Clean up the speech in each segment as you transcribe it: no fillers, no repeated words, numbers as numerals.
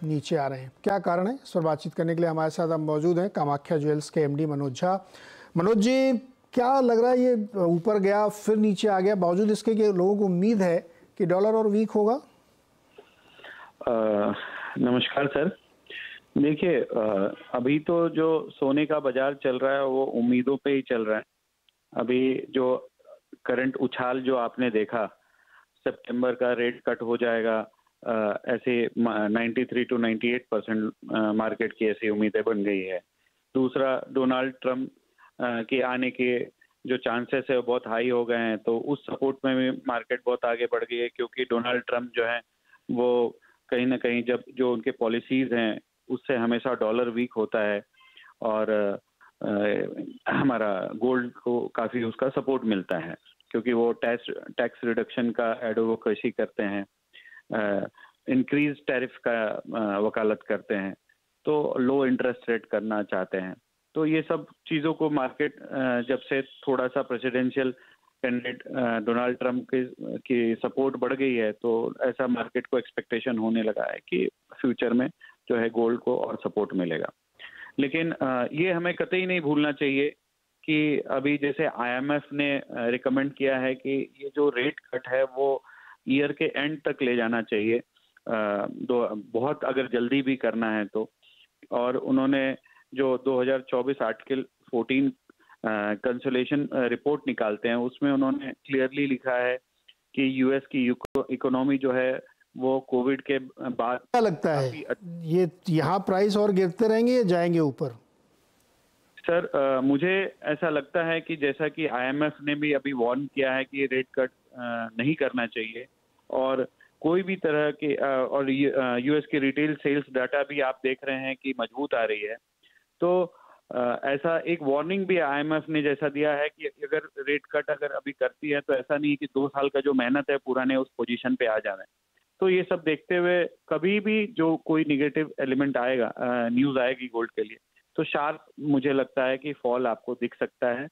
नीचे आ रहे हैं, क्या कारण है? इस पर बातचीत करने के लिए हमारे साथ अब मौजूद हैं कामाख्या ज्वेल्स के एमडी मनोज झा। मनोज जी, क्या लग रहा है ये ऊपर गया फिर नीचे आ गया, बावजूद इसके कि लोगों को उम्मीद है कि डॉलर और वीक होगा? नमस्कार सर। देखिए, अभी तो जो सोने का बाजार चल रहा है वो उम्मीदों पे ही चल रहा है। अभी जो करंट उछाल जो आपने देखा, सितंबर का रेट कट हो जाएगा, ऐसे 93 to 98% मार्केट की ऐसी उम्मीदें बन गई है। दूसरा, डोनाल्ड ट्रंप के आने के जो चांसेस है वो बहुत हाई हो गए हैं, तो उस सपोर्ट में भी मार्केट बहुत आगे बढ़ गई है, क्योंकि डोनाल्ड ट्रंप जो है वो कहीं ना कहीं जब जो उनके पॉलिसीज हैं उससे हमेशा डॉलर वीक होता है और हमारा गोल्ड को काफी उसका सपोर्ट मिलता है, क्योंकि वो टैक्स रिडक्शन का एडवोकेसी करते हैं, इंक्रीज टैरिफ का वकालत करते हैं, तो लो इंटरेस्ट रेट करना चाहते हैं। तो ये सब चीज़ों को मार्केट जब से थोड़ा सा प्रेसिडेंशियल कैंडिडेट डोनाल्ड ट्रंप की सपोर्ट बढ़ गई है, तो ऐसा मार्केट को एक्सपेक्टेशन होने लगा है कि फ्यूचर में जो है गोल्ड को और सपोर्ट मिलेगा। लेकिन ये हमें कतई नहीं भूलना चाहिए कि अभी जैसे आईएमएफ ने रिकमेंड किया है कि ये जो रेट कट है वो ईयर के एंड तक ले जाना चाहिए, बहुत अगर जल्दी भी करना है तो। और उन्होंने जो 2024 आर्टिकल 14 कंसोलेशन रिपोर्ट निकालते हैं, उसमें उन्होंने क्लियरली लिखा है कि यूएस की इकोनॉमी जो है वो कोविड के बाद, क्या लगता है ये यहाँ प्राइस और गिरते रहेंगे या जाएंगे ऊपर? सर, मुझे ऐसा लगता है कि जैसा कि आईएमएफ ने भी अभी वार्न किया है कि रेट कट नहीं करना चाहिए, और कोई भी तरह के और यूएस की रिटेल सेल्स डाटा भी आप देख रहे हैं कि मजबूत आ रही है, तो ऐसा एक वार्निंग भी आईएमएफ ने जैसा दिया है कि अगर रेट कट अगर अभी करती है तो ऐसा नहीं कि 2 साल का जो मेहनत है पूरा ने उस पोजीशन पे आ जाए। तो ये सब देखते हुए कभी भी जो कोई निगेटिव एलिमेंट आएगा, न्यूज आएगी गोल्ड के लिए, तो शार्प मुझे लगता है कि फॉल आपको दिख सकता है।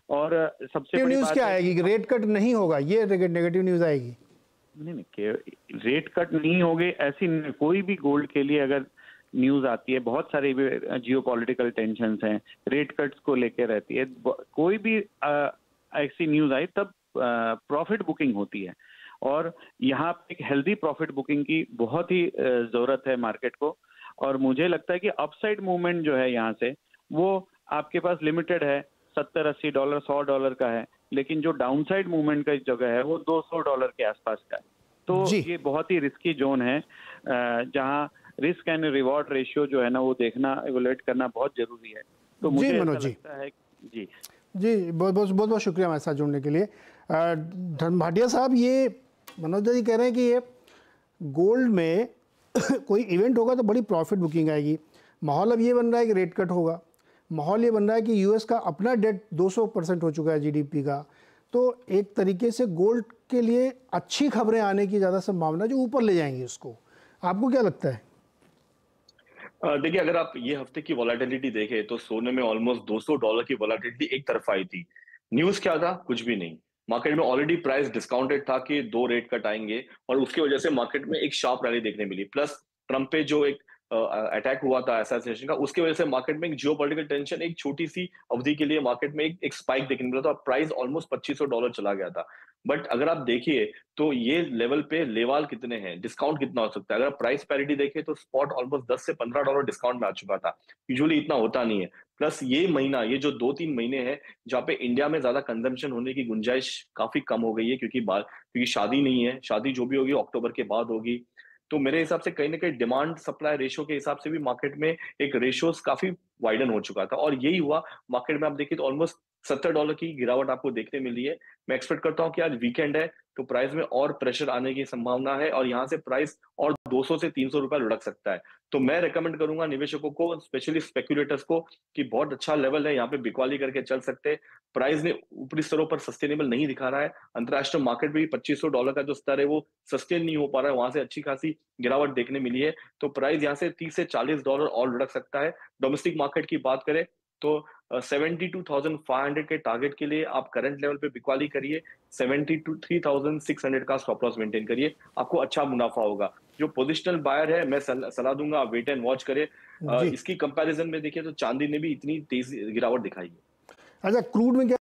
और सबसे बड़ी न्यूज क्या आएगी? रेट कट नहीं होगा, ये नेगेटिव न्यूज आएगी? नहीं, रेट कट नहीं होगी ऐसी कोई भी गोल्ड के लिए अगर न्यूज आती है, बहुत सारी जियोपॉलिटिकल टेंशन्स हैं, रेट कट्स को लेकर रहती है, कोई भी ऐसी न्यूज आई तब प्रॉफिट बुकिंग होती है, और यहाँ पे एक हेल्दी प्रॉफिट बुकिंग की बहुत ही जरूरत है मार्केट को। और मुझे लगता है कि अपसाइड मूवमेंट जो है यहाँ से वो आपके पास लिमिटेड है, $70-80 $100 का है, लेकिन जो डाउनसाइड मूवमेंट का जगह है वो $200 के आसपास का है। तो ये बहुत ही रिस्की जोन है, जहाँ रिस्क एंड रिवॉर्ड रेशियो जो है ना वो देखना, इवैल्यूएट करना बहुत जरूरी है। तो मुझे ऐसा लगता है जी बहुत शुक्रिया हमारे साथ जुड़ने के लिए। धर्म भाटिया साहब, ये मनोज जी कह रहे हैं कि ये गोल्ड में कोई इवेंट होगा तो बड़ी प्रॉफिट बुकिंग आएगी। माहौल अब ये बन रहा है कि रेट कट होगा, माहौल ये बन रहा है कि यूएस का अपना डेट 200% हो चुका है जीडीपी का, तो एक तरीके से गोल्ड के लिए अच्छी खबरें आने की ज़्यादा संभावना जो ऊपर ले जाएंगी उसको। आपको क्या लगता है? देखिए, अगर आप ये हफ्ते की वॉलेटिलिटी देखें तो सोने में ऑलमोस्ट $200 की वॉलेटिलिटी एक तरफ आई थी। न्यूज क्या था? कुछ भी नहीं। मार्केट में ऑलरेडी प्राइस डिस्काउंटेड था कि 2 रेट कट आएंगे, और उसकी वजह से मार्केट में एक शार्प रैली देखने मिली। प्लस ट्रंप पे जो एक अटैक हुआ था असैसिनेशन का, उसकी वजह से मार्केट में एक जियोपॉलिटिकल टेंशन एक छोटी सी अवधि के लिए मार्केट में एक स्पाइक देखने मिला था, और प्राइस ऑलमोस्ट $2500 चला गया था। बट अगर आप देखिए तो ये लेवल पे लेवाल कितने हैं, डिस्काउंट कितना हो सकता है? अगर प्राइस पैरिटी देखें तो स्पॉट ऑलमोस्ट $10 से $15 डिस्काउंट में आ चुका था। यूजुअली इतना होता नहीं है। प्लस ये महीना, ये जो 2-3 महीने हैं जहाँ पे इंडिया में ज्यादा कंजम्पशन होने की गुंजाइश काफी कम हो गई है, क्योंकि शादी नहीं है। शादी जो भी होगी अक्टूबर के बाद होगी। तो मेरे हिसाब से कहीं ना कहीं डिमांड सप्लाई रेशियो के हिसाब से भी मार्केट में एक रेशियोस काफी वाइडन हो चुका था, और यही हुआ। मार्केट में आप देखिए तो ऑलमोस्ट $70 की गिरावट आपको देखने मिली है। मैं एक्सपेक्ट करता हूं कि आज वीकेंड है तो प्राइस में और प्रेशर आने की संभावना है, और यहां से प्राइस और 200 से 300 रुपए लुढ़क सकता है। तो मैं रेकमेंड करूंगा निवेशकों को, स्पेशली स्पेक्युलेटर्स को, कि बहुत अच्छा लेवल है, यहाँ पे बिकवाली करके चल सकते हैं। प्राइस ने ऊपरी स्तरों पर सस्टेनेबल नहीं दिखा रहा है। अंतरराष्ट्रीय मार्केट में भी $2500 का जो स्तर है वो सस्टेन नहीं हो पा रहा है, वहां से अच्छी खासी गिरावट देखने मिली है। तो प्राइस यहाँ से $30 से $40 और लुढ़क सकता है। डोमेस्टिक मार्केट की बात करें तो 72,500 के टारगेट के लिए आप करंट लेवल पे बिकवाली करिए, 73,600 का स्टॉप लॉस मेंटेन करिए, आपको अच्छा मुनाफा होगा। जो पोजिशनल बायर है मैं सलाह दूंगा आप वेट एंड वॉच करें। इसकी कंपैरिजन में देखिए तो चांदी ने भी इतनी तेज गिरावट दिखाई है। अच्छा, क्रूड में क्या